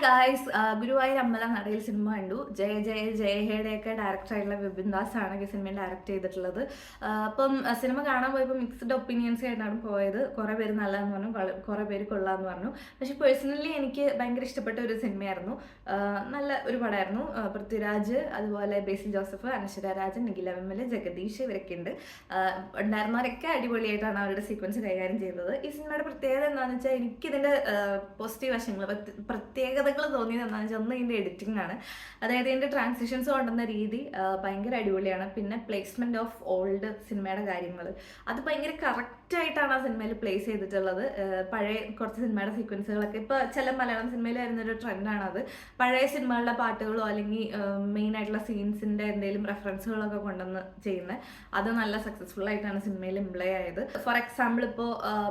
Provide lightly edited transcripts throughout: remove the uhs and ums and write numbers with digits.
Guys Guruvayur അമ്പലം നടയിൽ cinema കണ്ടു. ജയഹയുടെയൊക്കെ ഡയറക്ടറായിട്ടുള്ള വിപിൻ ദാസ് ആണ് ഈ സിനിമ ഡയറക്റ്റ് ചെയ്തിട്ടുള്ളത്. അപ്പം സിനിമ കാണാൻ പോയപ്പോൾ മിക്സ്ഡ് ഒപ്പീനിയൻസ് ആയിട്ടാണ് പോയത്. കുറേ പേര് നല്ലതെന്ന് പറഞ്ഞു, കുറേ പേര് കൊള്ളാമെന്ന് പറഞ്ഞു. പക്ഷെ പേഴ്സണലി എനിക്ക് ഭയങ്കര ഇഷ്ടപ്പെട്ട ഒരു സിനിമയായിരുന്നു. നല്ല ഒരു പടമായിരുന്നു. പൃഥ്വിരാജ്, അതുപോലെ ബേസിൽ ജോസഫ്, അനശ്വര രാജൻ, നിഖില വിമൽ, ജഗദീഷ് ഇവരൊക്കെ ഉണ്ട്. ഉണ്ടായിരുന്നവരൊക്കെ അടിപൊളിയായിട്ടാണ് അവരുടെ സീക്വൻസ് കൈകാര്യം ചെയ്തത്. ഈ സിനിമയുടെ പ്രത്യേകത എന്താണെന്ന് വെച്ചാൽ എനിക്കിതിൻ്റെ പോസിറ്റീവ് വശങ്ങൾ പ്രത്യേകതകൾ തോന്നിയത് എന്താണെന്ന് വെച്ചാൽ ഒന്ന് ഇതിൻ്റെ എഡിറ്റിംഗ് ആണ്. അതായത് ഇതിൻ്റെ ട്രാൻസിഷൻസ് കൊണ്ടുവന്ന രീതി ഭയങ്കര അടിപൊളിയാണ്. പിന്നെ പ്ലേസ്മെന്റ് ഓഫ് ഓൾഡ് സിനിമയുടെ കാര്യങ്ങൾ അത് ഭയങ്കര കറക്റ്റായിട്ടാണ് ആ സിനിമയിൽ പ്ലേസ് ചെയ്തിട്ടുള്ളത്. പഴയ കുറച്ച് സിനിമയുടെ സീക്വൻസുകളൊക്കെ ഇപ്പോൾ ചില മലയാളം സിനിമയിൽ വരുന്നൊരു ട്രെൻഡാണ് അത്. പഴയ സിനിമകളുടെ പാട്ടുകളോ അല്ലെങ്കിൽ മെയിൻ ആയിട്ടുള്ള സീൻസിൻ്റെ എന്തെങ്കിലും റെഫറൻസുകളൊക്കെ കൊണ്ടുവന്ന് ചെയ്യുന്നത് അത് നല്ല സക്സസ്ഫുൾ ആയിട്ടാണ് സിനിമയിൽ ഇംപ്ലേ ആയത്. ഫോർ എക്സാമ്പിൾ ഇപ്പോൾ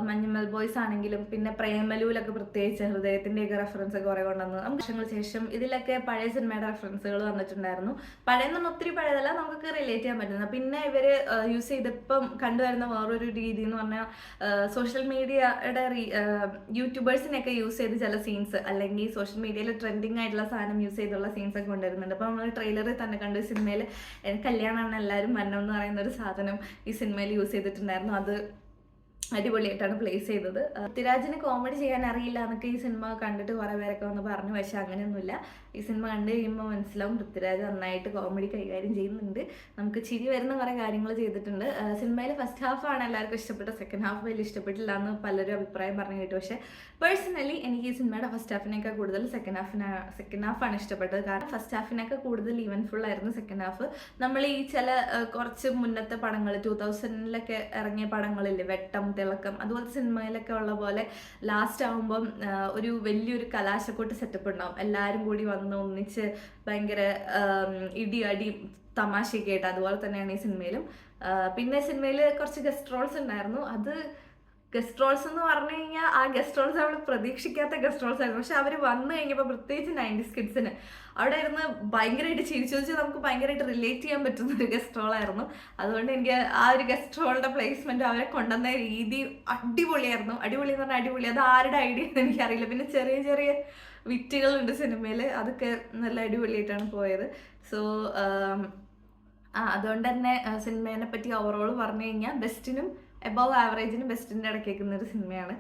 മഞ്ഞുമൽ ബോയ്സ് ആണെങ്കിലും പിന്നെ പ്രേമലൂലൊക്കെ പ്രത്യേകിച്ച് ഹൃദയത്തിൻ്റെയൊക്കെ റെഫറൻസ് ഒക്കെ കുറേ കൊണ്ടുവന്ന് വർഷങ്ങൾക്ക് ശേഷം ഇതിലൊക്കെ പഴയ സിനിമയുടെ റെഫറൻസുകൾ വന്നിട്ടുണ്ടായിരുന്നു. പഴയെന്നൊന്നും ഒത്തിരി പഴയതല്ല, നമുക്ക് റിലേറ്റ് ചെയ്യാൻ പറ്റുന്നത്. പിന്നെ ഇവര് യൂസ് ചെയ്തിപ്പം കണ്ടുവരുന്ന വേറൊരു രീതി എന്ന് പറഞ്ഞാൽ സോഷ്യൽ മീഡിയയുടെ യൂട്യൂബേഴ്സിനെയൊക്കെ യൂസ് ചെയ്ത് ചില സീൻസ് അല്ലെങ്കിൽ സോഷ്യൽ മീഡിയയിൽ ട്രെൻഡിങ് ആയിട്ടുള്ള സാധനം യൂസ് ചെയ്തുള്ള സീൻസ് ഒക്കെ കൊണ്ടുവരുന്നുണ്ട്. അപ്പം നമ്മൾ ട്രെയിലറിൽ തന്നെ കണ്ടു സിനിമയിൽ കല്യാണമാണ് എല്ലാവരും മരണം എന്ന് പറയുന്ന ഒരു സാധനം ഈ സിനിമയിൽ യൂസ് ചെയ്തിട്ടുണ്ടായിരുന്നു. അത് അടിപൊളിയായിട്ടാണ് പ്ലേസ് ചെയ്തത്. പൃഥ്വിരാജിന് കോമഡി ചെയ്യാൻ അറിയില്ല എന്നൊക്കെ ഈ സിനിമ കണ്ടിട്ട് കുറേ പേരൊക്കെ വന്ന് പറഞ്ഞു. പക്ഷെ അങ്ങനെയൊന്നുമില്ല. ഈ സിനിമ കണ്ടു കഴിയുമ്പോൾ മനസ്സിലാവും പൃഥ്വിരാജ് നന്നായിട്ട് കോമഡി കൈകാര്യം ചെയ്യുന്നുണ്ട്. നമുക്ക് ചിരി വരുന്ന കുറേ കാര്യങ്ങൾ ചെയ്തിട്ടുണ്ട്. സിനിമയിൽ ഫസ്റ്റ് ഹാഫാണ് എല്ലാവർക്കും ഇഷ്ടപ്പെട്ട, സെക്കൻഡ് ഹാഫ് വലിയ ഇഷ്ടപ്പെട്ടില്ല എന്ന് പലരും അഭിപ്രായം പറഞ്ഞു കേട്ടു. പക്ഷേ പേഴ്സണലി എനിക്ക് ഈ സിനിമയുടെ ഫസ്റ്റ് ഹാഫിനേക്കാൾ കൂടുതൽ സെക്കൻഡ് ഹാഫാണ് ഇഷ്ടപ്പെട്ടത്. കാരണം ഫസ്റ്റ് ഹാഫിനൊക്കെ കൂടുതൽ ഈവൻഫുൾ ആയിരുന്നു സെക്കൻഡ് ഹാഫ്. നമ്മൾ ഈ ചില കുറച്ച് മുന്നത്തെ പടങ്ങൾ 2000-ലൊക്കെ ഇറങ്ങിയ പടങ്ങളില്ലേ, വെട്ടം, തിളക്കം, അതുപോലത്തെ സിനിമയിലൊക്കെ ഉള്ള പോലെ ലാസ്റ്റ് ആകുമ്പം ഒരു വലിയൊരു കലാശക്കൊട്ട് സെറ്റപ്പ് ഉണ്ടാവും. എല്ലാവരും കൂടി വന്ന് ഒന്നിച്ച് ഭയങ്കര ഇടി അടി തമാശയൊക്കെ ആയിട്ട്. അതുപോലെ തന്നെയാണ് ഈ സിനിമയിലും. പിന്നെ സിനിമയിൽ കുറച്ച് ഗസ്റ്റ് റോൾസ് ഉണ്ടായിരുന്നു. അത് ഗസ്റ്റ് റോൾസ് എന്ന് പറഞ്ഞു കഴിഞ്ഞാൽ ആ ഗസ്റ്റ് റോൾസ് നമ്മൾ പ്രതീക്ഷിക്കാത്ത ഗസ്റ്റ് റോൾസ് ആയിരുന്നു. പക്ഷെ അവർ വന്നു കഴിഞ്ഞപ്പോൾ പ്രത്യേകിച്ച് 90s കിഡ്സിന് അവിടെ ഇരുന്ന് ഭയങ്കരമായിട്ട് ചിരിച്ചു നമുക്ക് ഭയങ്കരമായിട്ട് റിലേറ്റ് ചെയ്യാൻ പറ്റുന്ന ഒരു ഗസ്റ്റ് റോളായിരുന്നു. അതുകൊണ്ട് എനിക്ക് ആ ഒരു ഗസ്റ്റ് റോളിൻ്റെ പ്ലേസ്മെൻറ്റ് അവരെ കൊണ്ടുവന്ന രീതി അടിപൊളിയായിരുന്നു. അടിപൊളി എന്ന് പറഞ്ഞാൽ അടിപൊളി. അത് ആരുടെ ഐഡിയ എന്ന് എനിക്കറിയില്ല. പിന്നെ ചെറിയ ചെറിയ വിറ്റുകളുണ്ട് സിനിമയിൽ, അതൊക്കെ നല്ല അടിപൊളിയായിട്ടാണ് പോയത്. സോ അതുകൊണ്ട് തന്നെ സിനിമേനെ പറ്റി ഓവറോൾ പറഞ്ഞു കഴിഞ്ഞാൽ ബെസ്റ്റിനും എബവ് ആവറേജിനും ബെസ്റ്റിൻ്റെ ഇടയ്ക്ക് കേൾക്കുന്ന ഒരു സിനിമയാണ്.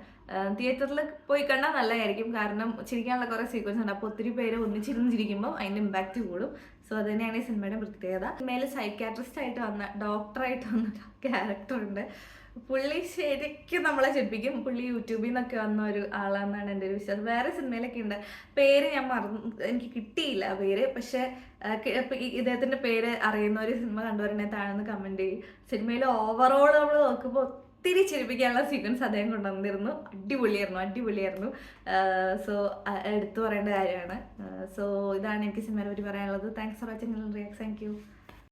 തിയേറ്ററിൽ പോയി കണ്ടാൽ നല്ലതായിരിക്കും. കാരണം ചിരിക്കാനുള്ള കുറേ സീക്വൻസ് ഉണ്ട്. അപ്പോൾ ഒത്തിരി പേര് ഒന്നിച്ചിരുന്ന് ചിരിക്കുമ്പോൾ അതിൻ്റെ ഇമ്പാക്റ്റ് കൂടും. സോ അത് തന്നെയാണ് ഈ സിനിമയുടെ പ്രത്യേകത. സിനിമയിൽ സൈക്യാട്രിസ്റ്റ് ആയിട്ട് വന്ന, ഡോക്ടറായിട്ട് വന്ന ക്യാരക്ടറുണ്ട്. പുള്ളി ശരിക്കും നമ്മളെ ചിരിപ്പിക്കും. പുള്ളി യൂട്യൂബിൽ നിന്നൊക്കെ വന്ന ഒരു ആളാണെന്നാണ് എൻ്റെ ഒരു വിശ്വാസം. വേറെ സിനിമയിലൊക്കെ ഉണ്ട്, പേര് ഞാൻ എനിക്ക് കിട്ടിയില്ല പേര്. പക്ഷെ ഇദ്ദേഹത്തിൻ്റെ പേര് അറിയുന്ന ഒരു സിനിമ കണ്ടുവരണേ താഴെന്ന് കമൻറ്റ് ചെയ്യും. സിനിമയിൽ ഓവറോൾ നമ്മൾ നോക്കുമ്പോൾ ഒത്തിരി ചിരിപ്പിക്കാനുള്ള സീക്വൻസ് അദ്ദേഹം കൊണ്ടുവന്നിരുന്നു. അടിപൊളിയായിരുന്നു. സോ എടുത്തു പറയേണ്ട കാര്യമാണ്. സോ ഇതാണ് എനിക്ക് സിനിമയെ പറ്റി പറയാനുള്ളത്. Thanks for watching react. Thank you.